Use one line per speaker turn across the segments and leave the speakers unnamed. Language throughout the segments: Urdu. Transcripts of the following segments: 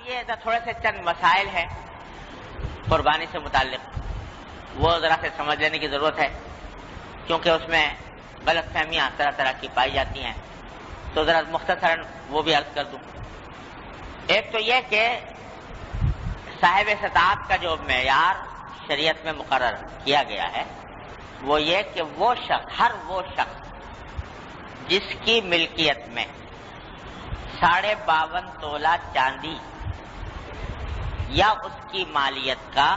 یہ تھوڑے سے چند مسائل ہیں قربانی سے متعلق، وہ ذرا سے سمجھ لینے کی ضرورت ہے، کیونکہ اس میں غلط فہمیاں طرح طرح کی پائی جاتی ہیں، تو ذرا مختصراً وہ بھی عرض کر دوں۔ ایک تو یہ کہ صاحب استطاعت کا جو معیار شریعت میں مقرر کیا گیا ہے وہ یہ کہ وہ شخص، ہر وہ شخص جس کی ملکیت میں 52.5 تولہ چاندی یا اس کی مالیت کا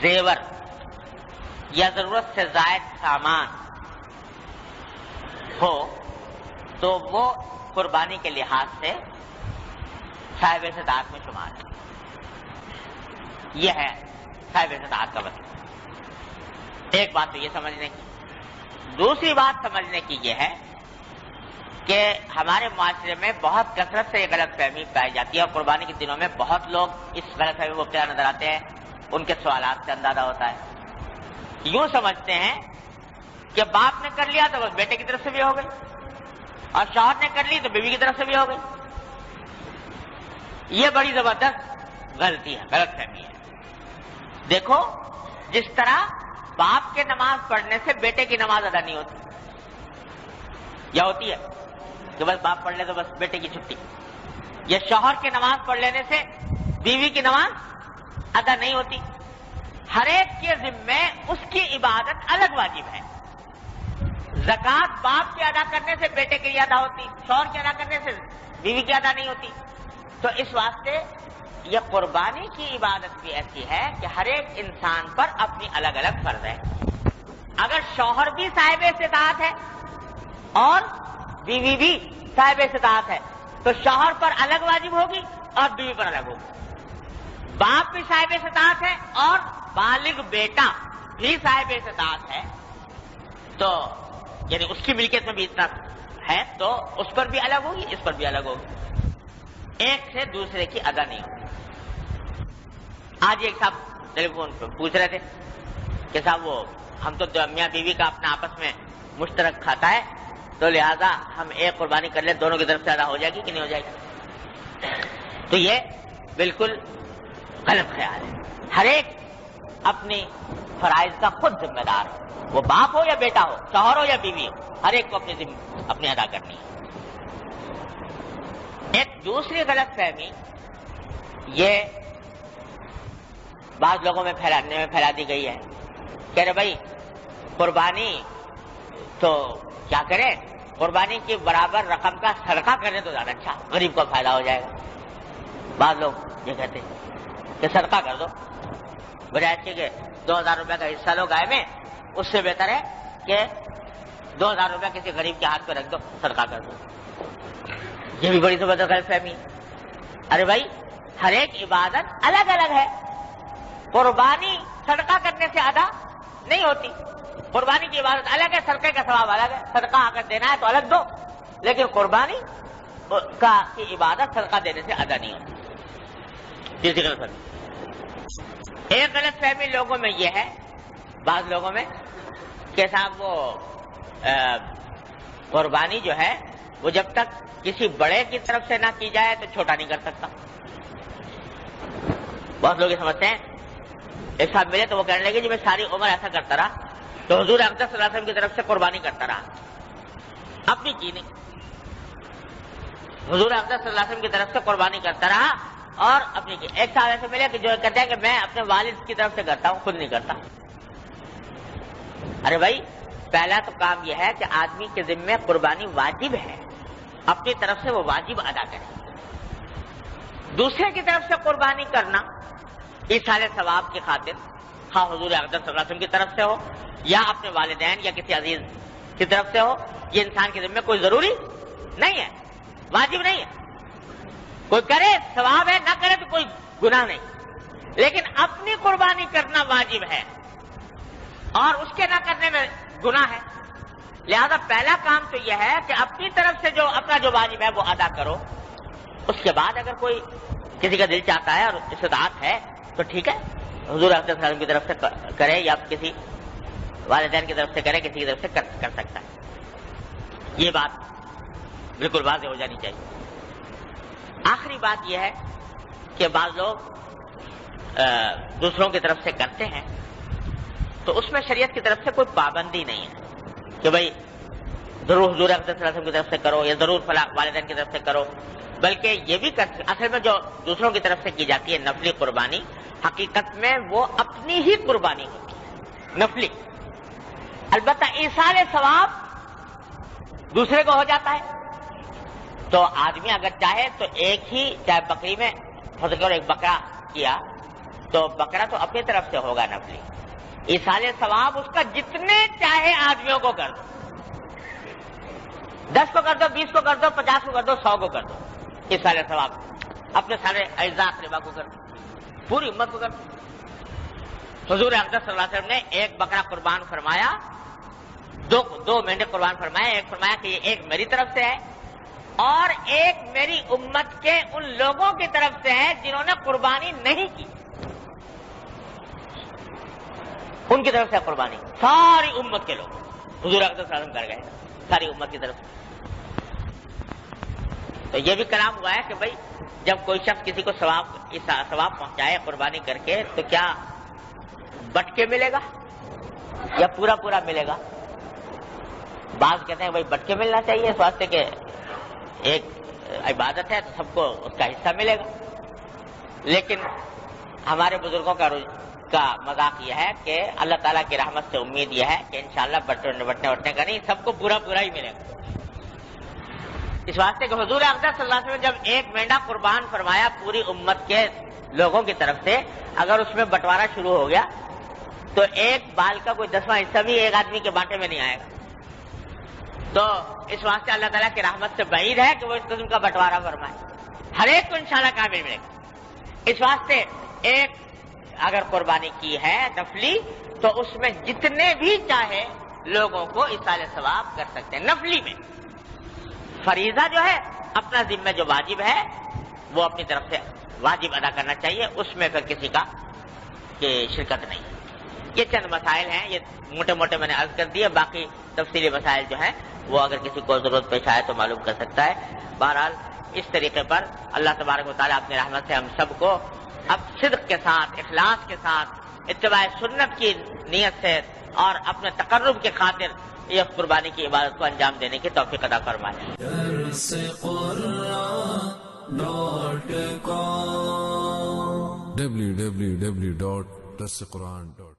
زیور یا ضرورت سے زائد سامان ہو تو وہ قربانی کے لحاظ سے صاحب استطاعت میں شمار ہے۔ یہ ہے صاحب استطاعت کا مطلب۔ ایک بات تو یہ سمجھنے کی، دوسری بات سمجھنے کی یہ ہے کہ ہمارے معاشرے میں بہت کثرت سے یہ غلط فہمی پائی جاتی ہے، اور قربانی کے دنوں میں بہت لوگ اس غلط فہمی میں مبتلا نظر آتے ہیں۔ ان کے سوالات سے اندازہ ہوتا ہے، یوں سمجھتے ہیں کہ باپ نے کر لیا تو بس بیٹے کی طرف سے بھی ہو گئی، اور شوہر نے کر لی تو بیوی کی طرف سے بھی ہو گئی۔ یہ بڑی زبردست غلطی ہے، غلط فہمی ہے۔ دیکھو، جس طرح باپ کے نماز پڑھنے سے بیٹے کی نماز ادا نہیں ہوتی، یا ہوتی ہے کہ بس باپ پڑھ لے تو بس بیٹے کی چھٹی، یا شوہر کی نماز پڑھ لینے سے بیوی کی نماز ادا نہیں ہوتی۔ ہر ایک کے ذمے اس کی عبادت الگ واجب ہے۔ زکوٰۃ باپ کے ادا کرنے سے بیٹے کے لیے ادا ہوتی، شوہر کے ادا کرنے سے بیوی کی ادا نہیں ہوتی۔ تو اس واسطے یہ قربانی کی عبادت بھی ایسی ہے کہ ہر ایک انسان پر اپنی الگ الگ فرض ہے۔ اگر شوہر بھی صاحب استطاعت ہے اور بیوی بھی صاحب استطاعت ہے تو شوہر پر الگ واجب ہوگی اور بیوی پر الگ ہوگی۔ باپ بھی صاحب استطاعت ہے اور بالغ بیٹا بھی صاحب استطاعت ہے، تو یعنی اس کی ملکیت میں بھی اتنا ہے تو اس پر بھی الگ ہوگی، اس پر بھی الگ ہوگی، ایک سے دوسرے کی ادا نہیں ہوگی۔ آج ایک صاحب ٹیلی فون پہ پوچھ رہے تھے کہ صاحب وہ ہم تو میاں بیوی کا اپنا آپس میں مشترک کھاتا ہے، تو لہذا ہم ایک قربانی کر لیں، دونوں کی طرف سے ادا ہو جائے گی کہ نہیں ہو جائے گی؟ تو یہ بالکل غلط خیال ہے۔ ہر ایک اپنی فرائض کا خود ذمہ دار ہے، وہ باپ ہو یا بیٹا ہو، شوہر ہو یا بیوی ہو، ہر ایک کو اپنی ادا کرنی ہے۔ ایک دوسری غلط فہمی یہ بعض لوگوں میں پھیلا دی گئی ہے کہ ارے بھائی قربانی تو کیا کریں، قربانی کی برابر رقم کا صدقہ کرنے تو زیادہ اچھا، غریب کو فائدہ ہو جائے گا۔ بعض لوگ یہ کہتے ہیں کہ صدقہ کر دو، بجائے اس کے کہ 2000 روپے کا حصہ لو گائے میں، اس سے بہتر ہے کہ 2000 روپے کسی غریب کے ہاتھ پہ رکھ دو، صدقہ کر دو۔ یہ بھی بڑی زبردست غلط فہمی ہے۔ ارے بھائی ہر ایک عبادت الگ الگ ہے، قربانی صدقہ کرنے سے ادا نہیں ہوتی۔ قربانی کی عبادت الگ ہے، صدقے کا ثواب الگ ہے، صدقہ اگر دینا ہے تو الگ دو، لیکن قربانی کی عبادت صدقہ دینے سے ادا نہیں ہوتی۔ تیسری غلط فہمی، ایک غلط فہمی لوگوں میں یہ ہے، بعض لوگوں میں، کہ صاحب وہ قربانی جو ہے وہ جب تک کسی بڑے کی طرف سے نہ کی جائے تو چھوٹا نہیں کر سکتا۔ بہت لوگ یہ سمجھتے ہیں، ایک صاحب ملے تو وہ کہنے لگے جی میں ساری عمر ایسا کرتا رہا تو حضور اقدس صلی اللہ علیہ وسلم کی طرف سے قربانی کرتا رہا، اپنی کی نہیں، حضور اقدس صلی اللہ علیہ وسلم کی طرف سے قربانی کرتا رہا اور اپنی کی۔ ایک صاحب ایسے ملے کہ جو کہتے ہیں کہ میں اپنے والد کی طرف سے کرتا ہوں، خود نہیں کرتا۔ ارے بھائی پہلا تو کام یہ ہے کہ آدمی کے ذمے قربانی واجب ہے، اپنی طرف سے وہ واجب ادا کرے۔ دوسرے کی طرف سے قربانی کرنا ایصال ثواب کی خاطر، خواہ حضور اقدس صلی اللہ علیہ وسلم کی طرف سے ہو یا اپنے والدین یا کسی عزیز کی طرف سے ہو، یہ انسان کے ذمے کوئی ضروری نہیں ہے، واجب نہیں ہے۔ کوئی کرے ثواب ہے، نہ کرے تو کوئی گناہ نہیں، لیکن اپنی قربانی کرنا واجب ہے اور اس کے نہ کرنے میں گناہ ہے۔ لہذا پہلا کام تو یہ ہے کہ اپنی طرف سے جو اپنا جو واجب ہے وہ ادا کرو، اس کے بعد اگر کوئی کسی کا دل چاہتا ہے اور استطاعت ہے تو ٹھیک ہے، حضور اقدس صلی اللہ علیہ وسلم کی طرف سے کرے یا کسی والدین کی طرف سے کرے، کسی کی طرف سے کر سکتا ہے۔ یہ بات بالکل واضح ہو جانی چاہیے۔ آخری بات یہ ہے کہ بعض لوگ دوسروں کی طرف سے کرتے ہیں تو اس میں شریعت کی طرف سے کوئی پابندی نہیں ہے کہ بھئی ضرور حضور اقدس صلی اللہ علیہ وسلم کی طرف سے کرو یا ضرور فلاں والدین کی طرف سے کرو، بلکہ یہ بھی اصل میں جو دوسروں کی طرف سے کی جاتی ہے نفلی قربانی، حقیقت میں وہ اپنی ہی قربانی ہوتی ہے نفلی. البتہ ایصال ثواب دوسرے کو ہو جاتا ہے. تو آدمی اگر چاہے تو ایک ہی چاہے بکری میں فرض کرو ایک بکرا کیا تو بکرا تو اپنی طرف سے ہوگا نفلی. ایصال ثواب اس کا جتنے چاہے آدمیوں کو کر دو، 10 کو کر دو، 20 کو کر دو، 50 کو کر دو، 100 کو کر دو. ایصال ثواب اپنے سارے اعزاء اقربا کو کر دو، پوری امت کو کر دو. حضور اقدس صلی اللہ علیہ وسلم نے ایک بکرا قربان فرمایا، دو مینڈے قربان فرمایا. ایک فرمایا کہ یہ ایک میری طرف سے ہے اور ایک میری امت کے ان لوگوں کی طرف سے ہے جنہوں نے قربانی نہیں کی، ان کی طرف سے قربانی. ساری امت کے لوگ حضور اقدس صلی اللہ علیہ وسلم کر گئے، ساری امت کی طرف سے. تو یہ بھی کلام ہوا ہے کہ بھائی جب کوئی شخص کسی کو ثواب پہنچائے قربانی کر کے تو کیا بٹ کے ملے گا یا پورا پورا ملے گا؟ بعض کہتے ہیں بھائی بٹ کے ملنا چاہیے اس واسطے کہ ایک عبادت ہے تو سب کو اس کا حصہ ملے گا. لیکن ہمارے بزرگوں کا مذاق یہ ہے کہ اللہ تعالیٰ کی رحمت سے امید یہ ہے کہ انشاءاللہ بٹنے کا نہیں، سب کو پورا پورا ہی ملے گا. اس واسطے کہ حضور اقدس صلی اللہ علیہ وسلم جب ایک مینڈا قربان فرمایا پوری امت کے لوگوں کی طرف سے، اگر اس میں بٹوارا شروع ہو گیا تو ایک بال کا کوئی 10واں حصہ بھی ایک آدمی کے بانٹے میں نہیں آئے گا. تو اس واسطے اللہ تعالیٰ کی رحمت سے بعید ہے کہ وہ اس قسم کا بٹوارا فرمائے. ہر ایک کو انشاءاللہ کامل ملے گا. اس واسطے ایک اگر قربانی کی ہے نفلی تو اس میں جتنے بھی چاہے لوگوں کو ایصال ثواب کر سکتے ہیں. نفلی میں فریضہ جو ہے اپنا ذمہ جو واجب ہے وہ اپنی طرف سے واجب ادا کرنا چاہیے، اس میں پھر کسی کا شرکت نہیں. یہ چند مسائل ہیں، یہ موٹے موٹے میں نے عرض کر دیے، باقی تفصیلی مسائل جو ہیں وہ اگر کسی کو ضرورت پیش آئے تو معلوم کر سکتا ہے. بہرحال اس طریقے پر اللہ تبارک و تعالیٰ اپنی رحمت سے ہم سب کو اب صدق کے ساتھ، اخلاص کے ساتھ، اتباع سنت کی نیت سے اور اپنے تقرب کے خاطر یہ قربانی کی عبادت کو انجام دینے کی توفیق عطا فرمائے.
www.darsequran.com